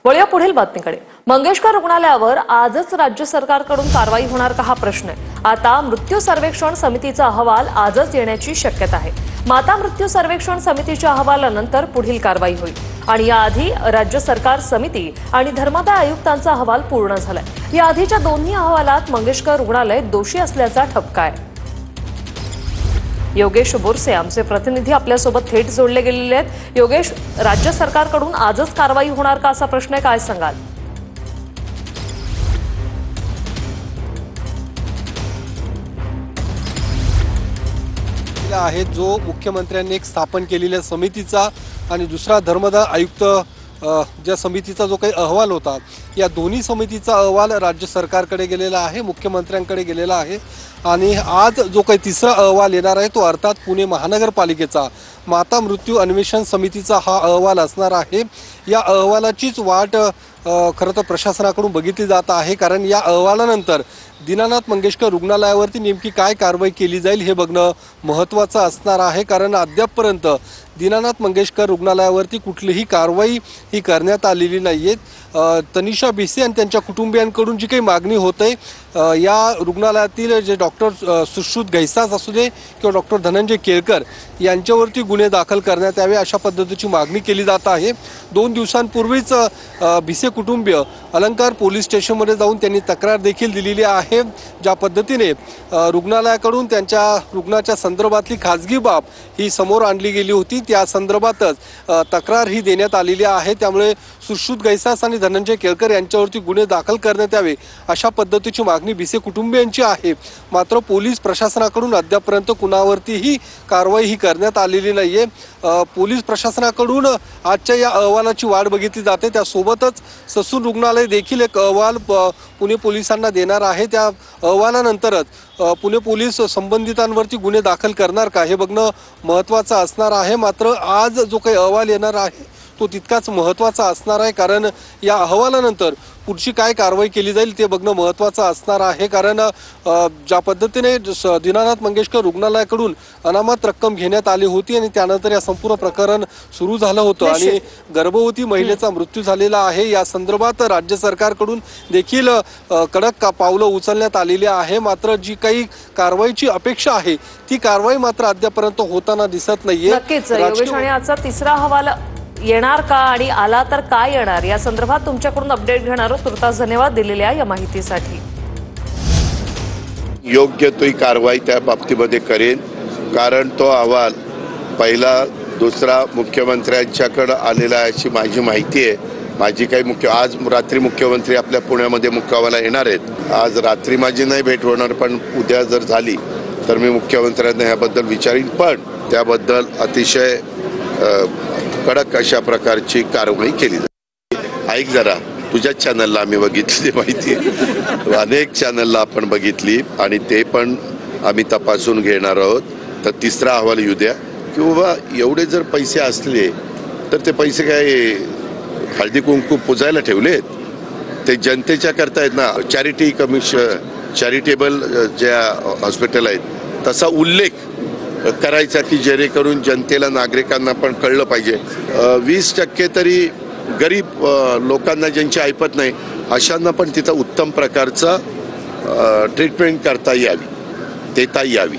वळूया पुढील बातमीकडे। मंगेशकर रुग्णालयावर आजच राज्य सरकारकडून कारवाई होणार का हा प्रश्न आहे। आता मृत्यू सर्वेक्षण समितीचा अहवाल आजच येण्याची शक्यता आहे। माता मृत्यू सर्वेक्षण समितीच्या अहवालानंतर पुढील कारवाई होईल आणि याआधी राज्य सरकार समिती आणि धर्मादाय आयुक्तांचा अहवाल पूर्ण झालाय। या आधीच्या दोन्ही अहवालात मंगेशकर रुग्णालय दोषी असल्याचा ठपका आहे। योगेश बोरसे आमचे प्रतिनिधी आपल्यासोबत थेट जोडले गेलेले आहेत। योगेश, राज्य सरकारकडून आजच कारवाई होणार का असा प्रश्न आहे, काय सांगाल? आहे जो मुख्यमंत्र्यांनी एक स्थापन केलेल्या समितीचा आणि दुसरा धर्मादाय आयुक्त ज्या समितीचा जो काही अहवाल होता, या दोन्ही समितीचा अहवाल राज्य सरकारकडे गेलेला आहे, मुख्यमंत्र्यांकडे गेलेला आहे। आणि आज जो काही तिसरा अहवाल येणार आहे तो अर्थात पुणे महानगरपालिकेचा माता मृत्यू अन्वेषण समितीचा हा अहवाल असणार आहे। या अहवालाचीच वाट खरं तर प्रशासनाकडून बघितली जात आहे, कारण या अहवालानंतर दीनानाथ मंगेशकर रुग्णालयावरती नेमकी काय कारवाई केली जाईल हे बघणं महत्त्वाचं असणार आहे। कारण अद्यापपर्यंत दीनानाथ मंगेशकर रुग्णालयावरती कुठलीही कारवाई ही करण्यात आलेली नाहीये। तनिषा भिसे आणि त्यांच्या कुटुंबियांकडून जी काही मागणी होते, या रुग्णालयातील जे डॉक्टर सुश्रुत घैसास असू दे किंवा डॉक्टर धनंजय केळकर यांच्यावरती गुन्हे दाखल करण्यात यावे अशा पद्धतीची मागणी केली जात आहे। 2 दिवसांपूर्वीच भिसे कुटुंबीय अलंकार पोलीस स्टेशनमध्ये जाऊन त्यांनी तक्रार देखील दिलेली आहे। ज्या पद्धतीने रुग्णालयाकडून त्यांच्या रुग्णाच्या संदर्भातली खाजगी बाब ही समोर आणली गेली होती, त्या संदर्भातच तक्रार ही देण्यात आलेली आहे। त्यामुळे सुश्रुत घैसास आणि धनंजय केळकर यांच्यावरती गुन्हे दाखल करण्यात यावे अशा पद्धतीची मागणी भिसे कुटुंबियांची आहे। मात्र पोलीस प्रशासनाकडून अद्यापर्यंत कुणावरतीही कारवाई ही करण्यात आलेली नाहीये। पोलीस प्रशासनाकडून आजच्या या अहवालाची वाट बघितली जाते। त्यासोबतच ससून रुग्णालय देखील एक अहवाल पुणे पोलिसांना देणार आहे। त्या अहवालानंतरच पुणे पोलीस संबंधितांवरती गुन्हे दाखल करणार का हे बघणं महत्त्वाचं असणार आहे। मात्र आज जो काही अहवाल येणार आहे तो तितकाच महत्त्वाचा असणार आहे, कारण या अहवालानंतर पुढची काय कारवाई केली जाईल ते बघणं महत्त्वाचं असणार आहे। कारण ज्या पद्धतीने दीनानाथ मंगेशकर रुग्णालयाकडून अनामत रक्कम घेण्यात आली होती आणि त्यानंतर या संपूर्ण प्रकरण सुरू झालं होतं आणि गर्भवती महिलेचा मृत्यू झालेला आहे। या संदर्भात राज्य सरकारकडून देखील कडक पावलं उचलण्यात आलेली आहे। मात्र जी काही कारवाईची अपेक्षा आहे ती कारवाई मात्र अद्यापर्यंत होताना दिसत नाहीये। नक्कीच योगेश, आणि आजचा तिसरा अहवाल येणार का आणि आला तर काय येणार या संदर्भात तुमच्याकडून अपडेट घेणार आहोत। तुर्तास धन्यवाद दिलेल्या या माहितीसाठी। योग्य तो कारवाई त्या बाबतीमध्ये करेन, कारण तो अहवाल पहिला दुसरा मुख्यमंत्र्यांच्याकडे आलेला आहे अशी माझी माहिती आहे। माझी काही आज रात्री मुख्यमंत्री आपल्या पुण्यामध्ये मुक्कामाला येणार आहेत। आज रात्री माझी नाही भेट होणार, पण उद्या जर झाली तर मी मुख्यमंत्र्यांना याबद्दल विचारीन, पण त्याबद्दल अतिशय कडक अशा प्रकारची कारवाई केली जाते। ऐक जरा, तुझ्याच चॅनलला आम्ही बघितली माहिती, अनेक चॅनलला आपण बघितली आणि ते पण आम्ही तपासून घेणार आहोत। तर तिसरा अहवाल येऊ द्या की बाबा एवढे जर पैसे असले तर ते पैसे काय हळदी कुंकू पुजायला ठेवलेत, ते जनतेच्या करता आहेत ना। चॅरिटी कमिशन, चॅरिटेबल ज्या हॉस्पिटल आहेत तसा उल्लेख करायचा की जेणेकरून जनतेला, नागरिकांना पण कळलं पाहिजे। 20% तरी गरीब लोकांना ज्यांची ऐपत नाही अशांना पण तिथं उत्तम प्रकारचं ट्रीटमेंट करता यावी, देता यावी।